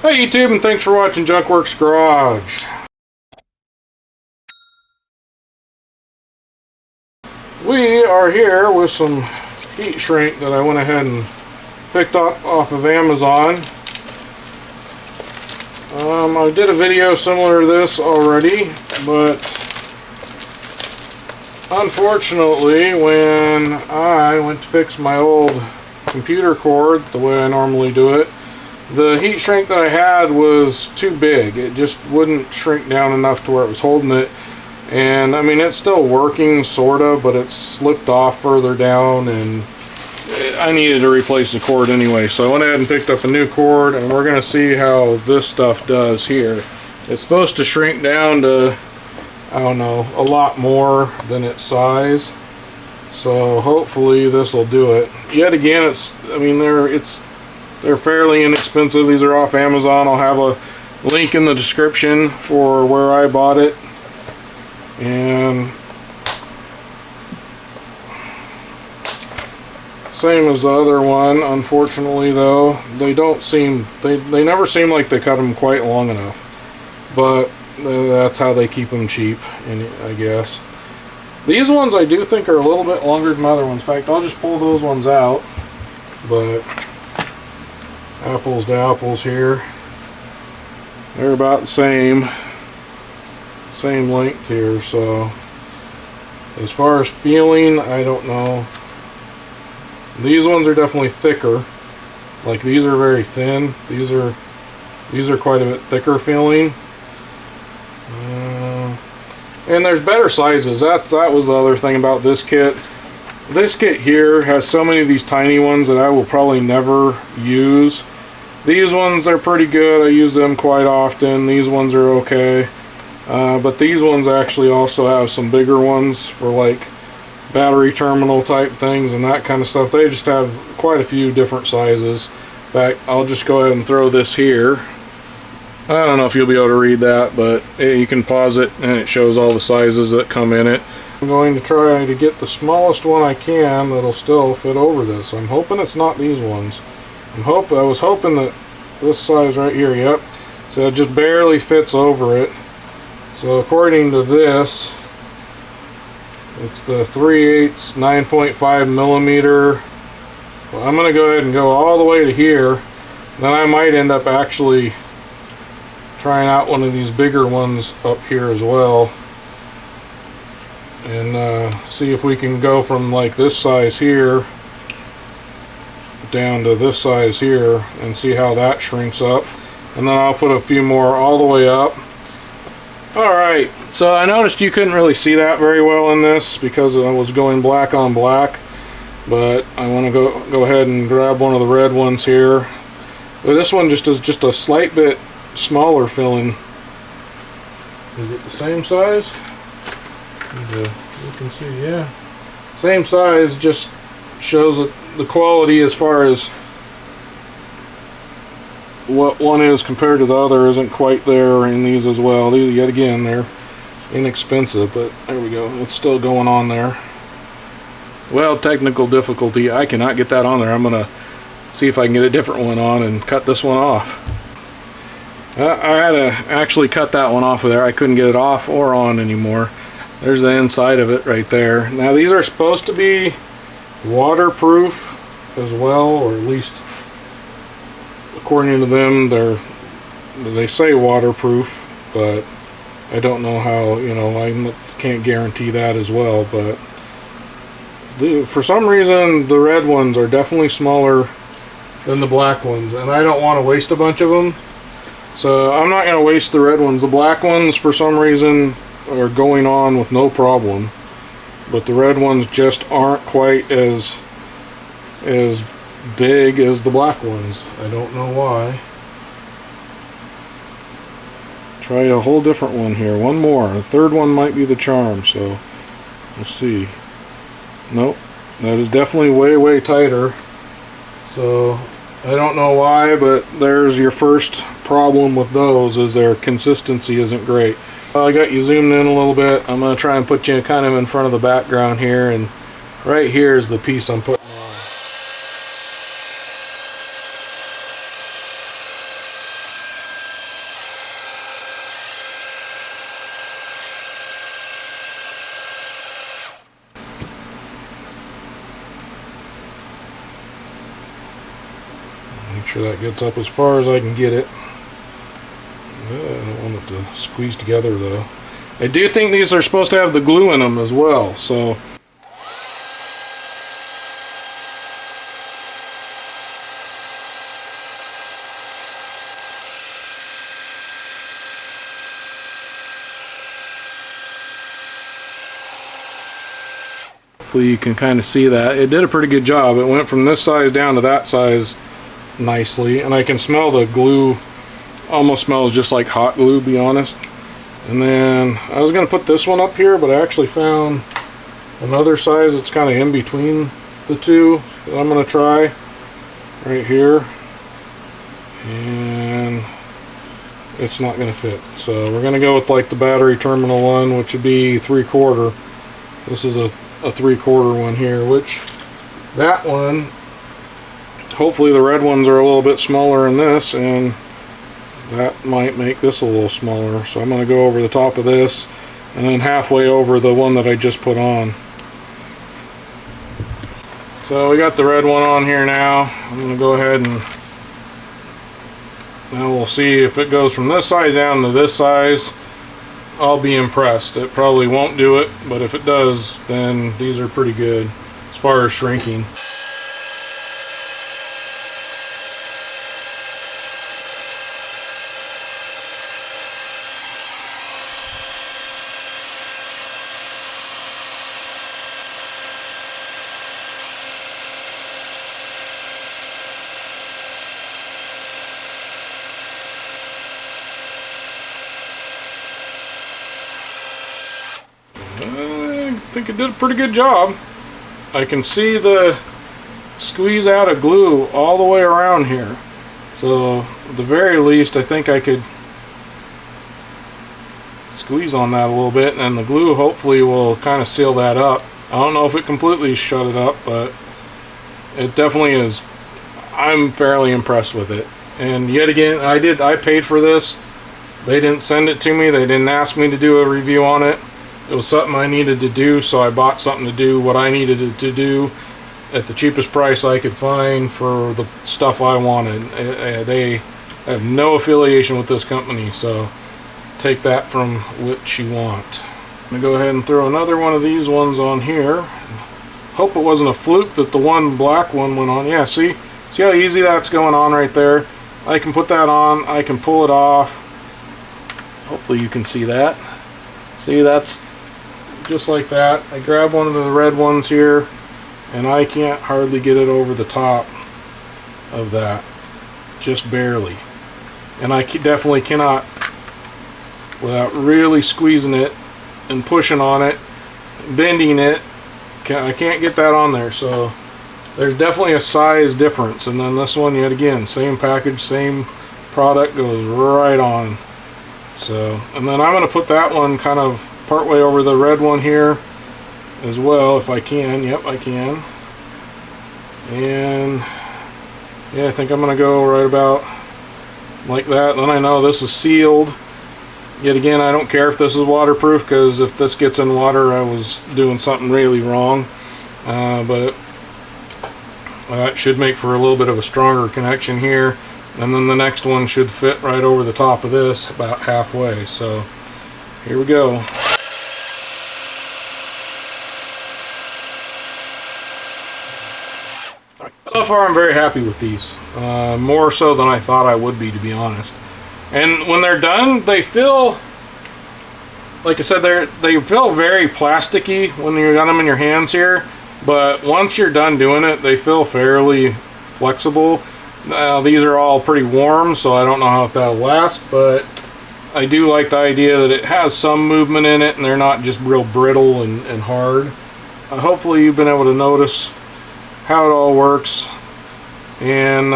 Hey YouTube, and thanks for watching Junkworks Garage. We are here with some heat shrink that I went ahead and picked up off of Amazon. I did a video similar to this already, but unfortunately when I went to fix my old computer cord the way I normally do it, the heat shrink that I had was too big. It just wouldn't shrink down enough to where it was holding it. And I mean, it's still working sorta, but it's slipped off further down, and I needed to replace the cord anyway. So I went ahead and picked up a new cord, and we're gonna see how this stuff does here. It's supposed to shrink down to, I don't know, a lot more than its size. So hopefully this will do it. Yet again, they're fairly inexpensive. These are off Amazon. I'll have a link in the description for where I bought it. And same as the other one. Unfortunately though, they never seem like they cut them quite long enough. But that's how they keep them cheap, I guess. These ones I do think are a little bit longer than the other ones. In fact, I'll just pull those ones out. But apples to apples here, they're about the same length here. So as far as feeling, I don't know. These ones are definitely thicker. Like, these are very thin. These are quite a bit thicker feeling. And there's better sizes. That was the other thing about this kit. This kit here has so many of these tiny ones that I will probably never use. These ones are pretty good. I use them quite often. These ones are okay. But these ones actually also have some bigger ones for like battery terminal type things and that kind of stuff. They just have quite a few different sizes. In fact, I'll just go ahead and throw this here. I don't know if you'll be able to read that, but you can pause it and it shows all the sizes that come in it. I'm going to try to get the smallest one I can that'll still fit over this. I'm hoping it's not these ones. I was hoping that this size right here, yep. So it just barely fits over it. So according to this, it's the 3/8 9.5 millimeter. Well, I'm gonna go ahead and go all the way to here. Then I might end up actually trying out one of these bigger ones up here as well, and see if we can go from like this size here down to this size here and see how that shrinks up. And then I'll put a few more all the way up. Alright, so I noticed you couldn't really see that very well in this because I was going black on black, but I want to go ahead and grab one of the red ones here. But this one just is just a slight bit smaller filling. Is it the same size? You can see, yeah, same size. Just shows that the quality as far as what one is compared to the other isn't quite there in these as well. These, yet again, they're inexpensive, but there we go. It's still going on there. Well, technical difficulty. I cannot get that on there. I'm gonna see if I can get a different one on and cut this one off. I had to actually cut that one off of there. I couldn't get it off or on anymore. There's the inside of it right there. Now these are supposed to be waterproof as well, or at least according to them they say waterproof, but I don't know how, you know, I can't guarantee that as well. But for some reason the red ones are definitely smaller than the black ones, and I don't want to waste a bunch of them. So I'm not going to waste the red ones. The black ones, for some reason, are going on with no problem. But the red ones just aren't quite as big as the black ones. I don't know why. Try a whole different one here. One more. The third one might be the charm, so we'll see. Nope. That is definitely way, way tighter. So I don't know why, but there's your first problem with those, is their consistency isn't great. I got you zoomed in a little bit. I'm going to try and put you kind of in front of the background here, and right here is the piece I'm putting on. sure that gets up as far as I can get it. I don't want it to squeeze together though. I do think these are supposed to have the glue in them as well, so hopefully you can kind of see that. It did a pretty good job. It went from this size down to that size nicely, and I can smell the glue. Almost smells just like hot glue, to be honest. And then I was going to put this one up here, but I actually found another size that's kind of in between the two. So I'm going to try right here, and it's not going to fit. So we're going to go with like the battery terminal one, which would be 3/4. This is a 3/4 one here, which that one, hopefully the red ones are a little bit smaller in this, and that might make this a little smaller. So I'm going to go over the top of this and then halfway over the one that I just put on. So we got the red one on here now. I'm going to go ahead and now we'll see if it goes from this size down to this size. I'll be impressed. It probably won't do it, but if it does, then these are pretty good as far as shrinking. I think it did a pretty good job. I can see the squeeze out of glue all the way around here. So at the very least, I think I could squeeze on that a little bit, and the glue hopefully will kind of seal that up. I don't know if it completely shut it up, but it definitely is. I'm fairly impressed with it. And yet again, I paid for this. They didn't send it to me. They didn't ask me to do a review on it. It was something I needed to do, so I bought something to do what I needed it to do at the cheapest price I could find for the stuff I wanted. They have no affiliation with this company, so take that from what you want. I'm going to go ahead and throw another one of these ones on here. Hope it wasn't a fluke that the one black one went on. Yeah, see how easy that's going on right there? I can put that on, I can pull it off. Hopefully you can see that. See, that's just like that. I grab one of the red ones here, and I can't hardly get it over the top of that, just barely. And I definitely cannot, without really squeezing it and pushing on it, bending it, I can't get that on there. So there's definitely a size difference. And then this one, yet again, same package, same product, goes right on. So, and then I'm going to put that one kind of partway over the red one here as well, if I can. Yep, I can. And yeah, I think I'm going to go right about like that. Then I know this is sealed. Yet again, I don't care if this is waterproof, because if this gets in water, I was doing something really wrong. But it should make for a little bit of a stronger connection here. And then the next one should fit right over the top of this, about halfway. So here we go. So far I'm very happy with these, more so than I thought I would be, to be honest. And when they're done, they feel, like I said, they feel very plasticky when you got them in your hands here, but once you're done doing it, they feel fairly flexible. Now these are all pretty warm, so I don't know how that'll last, but I do like the idea that it has some movement in it and they're not just real brittle and hard. Hopefully you've been able to notice how it all works. And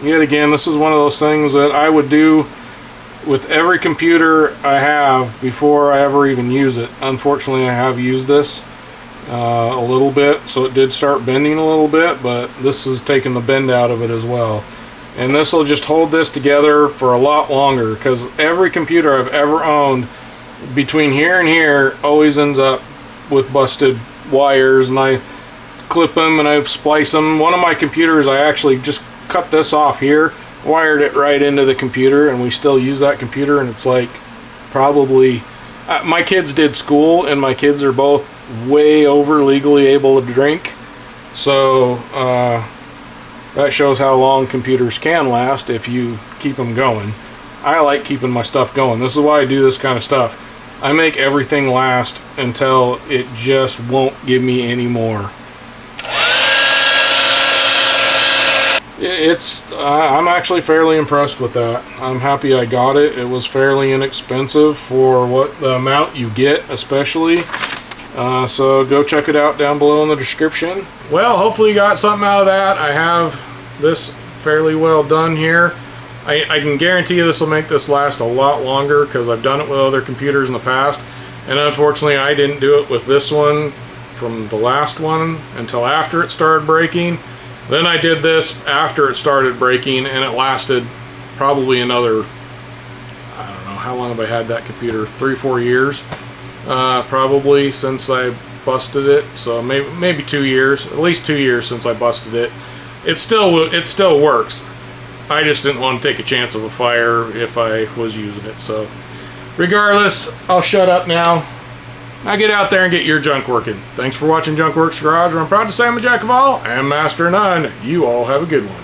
yet again, this is one of those things that I would do with every computer I have before I ever even use it. Unfortunately, I have used this a little bit, so it did start bending a little bit, but this is taking the bend out of it as well. And this will just hold this together for a lot longer, because every computer I've ever owned between here and here always ends up with busted wires, and I clip them and I splice them. One of my computers I actually just cut this off here, wired it right into the computer, and we still use that computer. And it's like probably my kids did school, and my kids are both way over legally able to drink, so that shows how long computers can last if you keep them going. I like keeping my stuff going. This is why I do this kind of stuff. I make everything last until it just won't give me any more. I'm actually fairly impressed with that. I'm happy I got it. It was fairly inexpensive for what the amount you get, especially. So go check it out down below in the description. Well, hopefully you got something out of that. I have this fairly well done here. I can guarantee you this will make this last a lot longer because I've done it with other computers in the past. And unfortunately, I didn't do it with this one from the last one until after it started breaking. Then I did this after it started breaking, and it lasted probably another, I don't know, how long have I had that computer? 3-4 years, probably, since I busted it. So maybe 2 years, at least 2 years since I busted it. It still works. I just didn't want to take a chance of a fire if I was using it. So regardless, I'll shut up now. Now get out there and get your junk working. Thanks for watching Junk Works Garage, where I'm proud to say I'm a jack of all and master of none. You all have a good one.